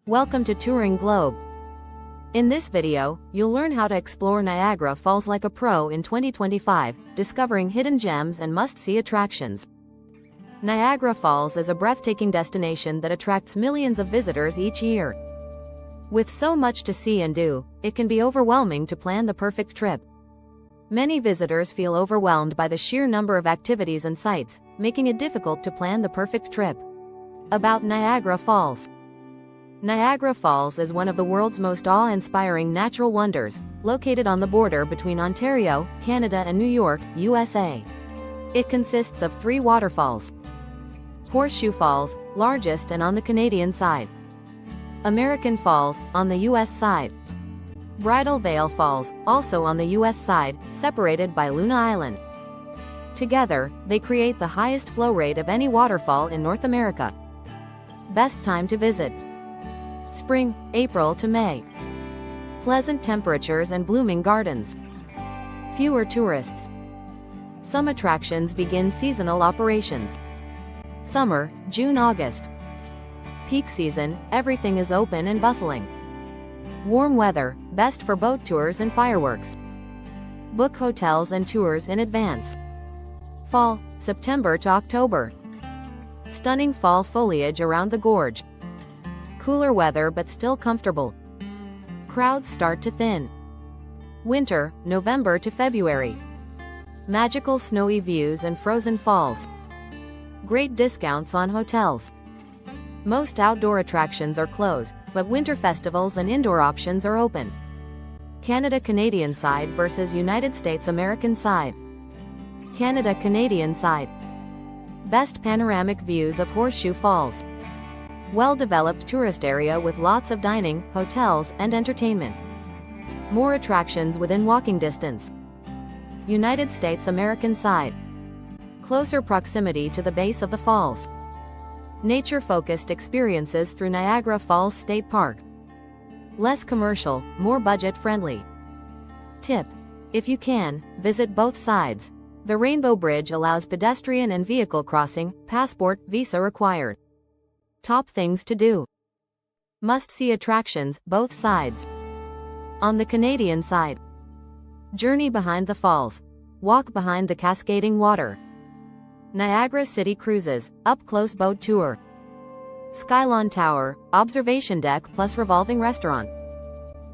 Welcome to Touring Globe. In this video, you'll learn how to explore Niagara Falls like a pro in 2025, discovering hidden gems and must-see attractions. Niagara Falls is a breathtaking destination that attracts millions of visitors each year. With so much to see and do, it can be overwhelming to plan the perfect trip. Many visitors feel overwhelmed by the sheer number of activities and sights, making it difficult to plan the perfect trip. About Niagara Falls. Niagara Falls is one of the world's most awe-inspiring natural wonders, located on the border between Ontario, Canada and New York, USA. It consists of 3 waterfalls. Horseshoe Falls, largest and on the Canadian side. American Falls, on the US side. Bridal Veil Falls, also on the US side, separated by Luna Island. Together, they create the highest flow rate of any waterfall in North America. Best time to visit: spring, April to May. Pleasant temperatures and blooming gardens. Fewer tourists. Some attractions begin seasonal operations. Summer, June-August. Peak season, everything is open and bustling. Warm weather, best for boat tours and fireworks. Book hotels and tours in advance. Fall, September to October. Stunning fall foliage around the gorge. Cooler weather but still comfortable. Crowds start to thin. Winter, November to February. Magical snowy views and frozen falls. Great discounts on hotels. Most outdoor attractions are closed, but winter festivals and indoor options are open. Canada-Canadian side versus United States-American side. Canada-Canadian side. Best panoramic views of Horseshoe Falls. Well-developed tourist area with lots of dining, hotels, and entertainment. More attractions within walking distance. United States-American side. Closer proximity to the base of the falls. Nature-focused experiences through Niagara Falls State Park. Less commercial, more budget-friendly. Tip: if you can, visit both sides. The Rainbow Bridge allows pedestrian and vehicle crossing, passport, visa required. Top things to do. Must-see attractions, both sides. On the Canadian side. Journey behind the falls. Walk behind the cascading water. Niagara City Cruises, up-close boat tour. Skylon Tower, observation deck plus revolving restaurant.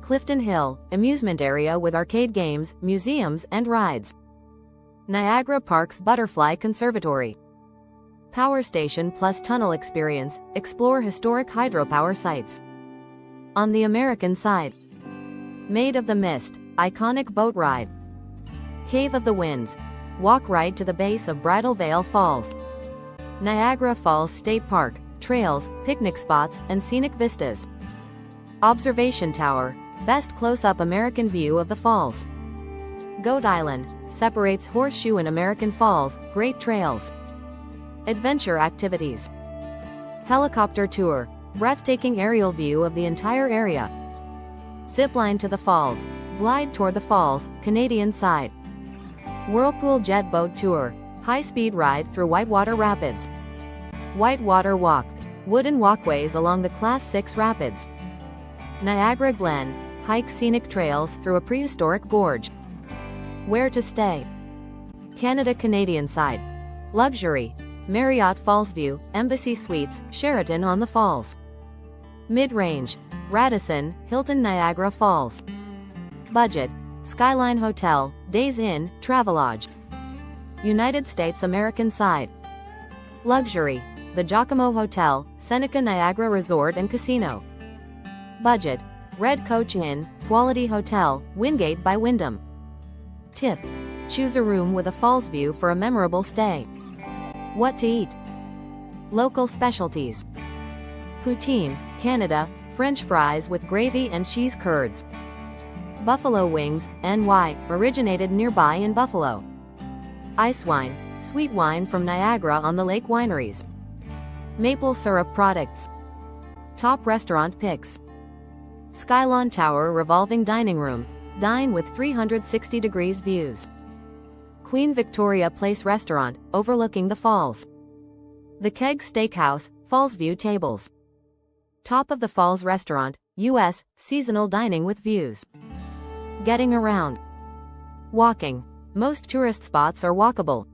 Clifton Hill, amusement area with arcade games, museums, and rides. Niagara Parks Butterfly Conservatory. Power station plus tunnel experience, explore historic hydropower sites. On the American side. Maid of the Mist, iconic boat ride. Cave of the Winds, walk ride to the base of Bridal Veil Falls. Niagara Falls State Park, trails, picnic spots, and scenic vistas. Observation Tower, best close-up American view of the falls. Goat Island, separates Horseshoe and American Falls, great trails. Adventure activities. Helicopter tour, breathtaking aerial view of the entire area. Zipline to the falls, glide toward the falls, Canadian side. Whirlpool jet boat tour, high-speed ride through Whitewater Rapids. Whitewater Walk, wooden walkways along the Class 6 rapids. Niagara Glen, hike scenic trails through a prehistoric gorge. Where to stay. Canada-Canadian side. Luxury, Marriott Fallsview, Embassy Suites, Sheraton on the Falls. Mid-range, Radisson, Hilton Niagara Falls. Budget, Skyline Hotel, Days Inn, Travelodge. United States-American side. Luxury, the Giacomo Hotel, Seneca Niagara Resort and Casino. Budget, Red Coach Inn, Quality Hotel, Wingate by Wyndham. Tip: choose a room with a falls view for a memorable stay. What to eat. Local specialties. Poutine, Canada, French fries with gravy and cheese curds. Buffalo Wings, NY, originated nearby in Buffalo. Ice wine, sweet wine from Niagara on the Lake Wineries. Maple syrup products. Top restaurant picks. Skylon Tower revolving dining room, dine with 360 degrees views. Queen Victoria Place restaurant, overlooking the falls. The Keg Steakhouse, Fallsview tables. Top of the Falls Restaurant, U.S., seasonal dining with views. Getting around. Walking. Most tourist spots are walkable.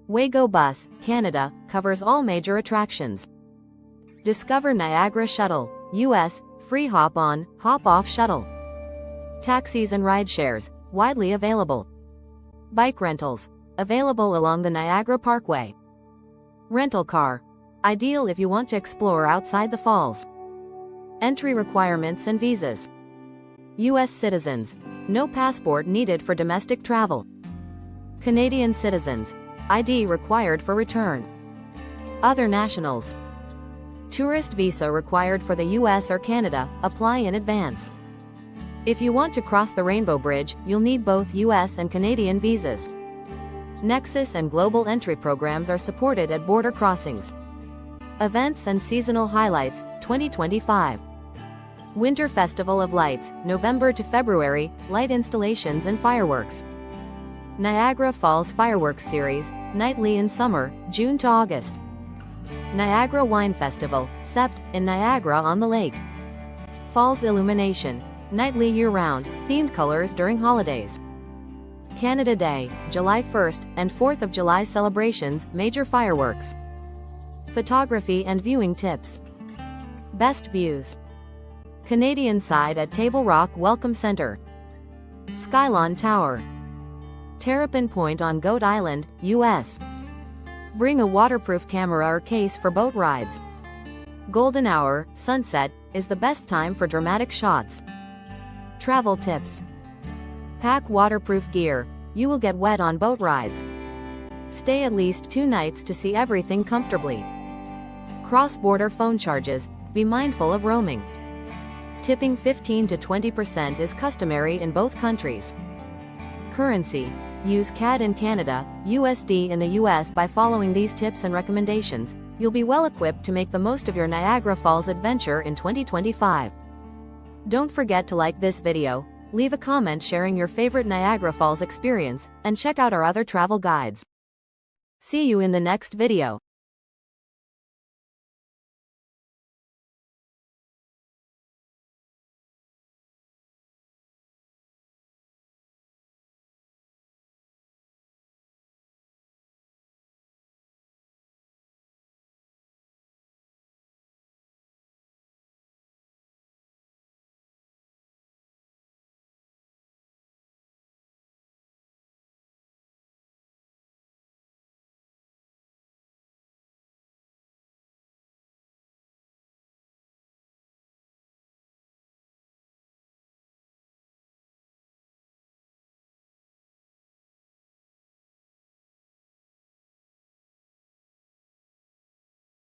Waygo Bus, Canada, covers all major attractions. Discover Niagara Shuttle, U.S., free hop-on, hop-off shuttle. Taxis and rideshares, widely available. Bike rentals, available along the Niagara Parkway. Rental car, ideal if you want to explore outside the falls. Entry requirements and visas. U.S. citizens, no passport needed for domestic travel. Canadian citizens, ID required for return. Other nationals. Tourist visa required for the U.S. or Canada, apply in advance. If you want to cross the Rainbow Bridge, you'll need both U.S. and Canadian visas. Nexus and Global Entry programs are supported at border crossings. Events and seasonal highlights, 2025. Winter Festival of Lights, November to February, light installations and fireworks. Niagara Falls Fireworks Series, nightly in summer, June to August. Niagara Wine Festival, Sept, in Niagara-on-the-Lake. Falls Illumination, nightly year-round, themed colors during holidays. Canada Day, July 1st, and 4th of July celebrations, major fireworks. Photography and viewing tips. Best views. Canadian side at Table Rock Welcome Center. Skylon Tower. Terrapin Point on Goat Island, U.S. Bring a waterproof camera or case for boat rides. Golden hour, sunset, is the best time for dramatic shots. Travel tips. Pack waterproof gear, you will get wet on boat rides. Stay at least 2 nights to see everything comfortably. Cross-border phone charges, be mindful of roaming. Tipping 15 to 20% is customary in both countries. Currency. Use CAD in Canada, USD in the US. By following these tips and recommendations, you'll be well equipped to make the most of your Niagara Falls adventure in 2025. Don't forget to like this video, leave a comment sharing your favorite Niagara Falls experience, and check out our other travel guides. See you in the next video.